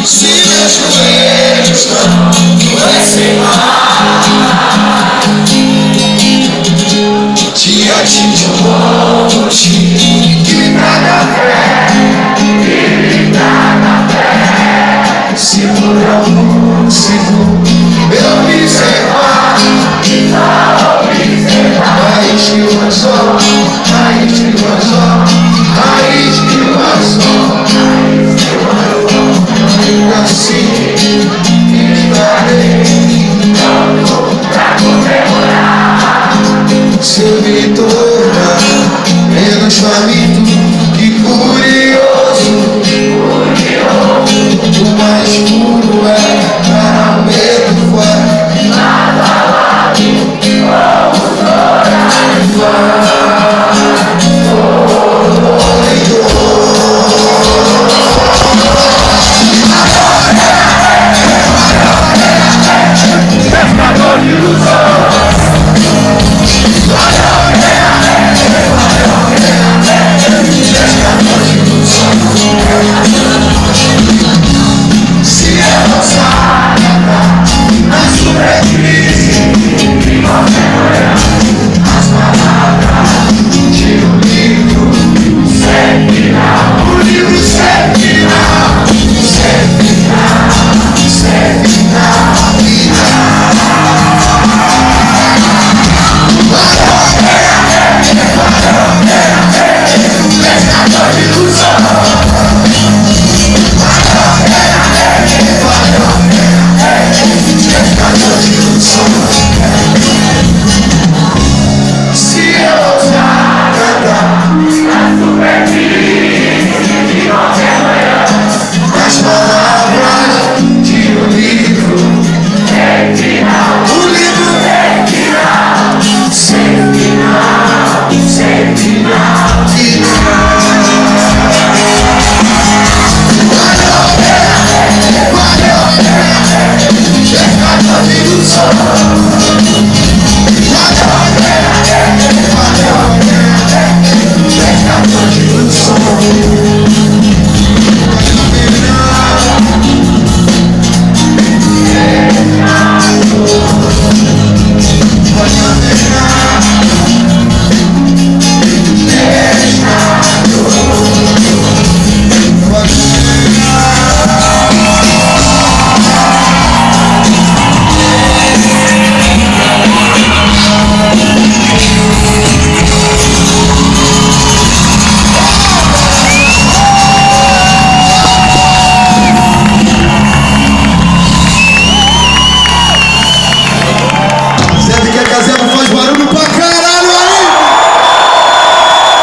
Se meus joelhos não pudessem mais, diante de um monte que me traga fé, se por algum segundo eu me observar, raiz de uma só, raiz de uma só, raiz de uma só. Assim estarei pra comemorar seu vitória, menos faminto e curioso. O mais puro é para o medo fora. Amigos,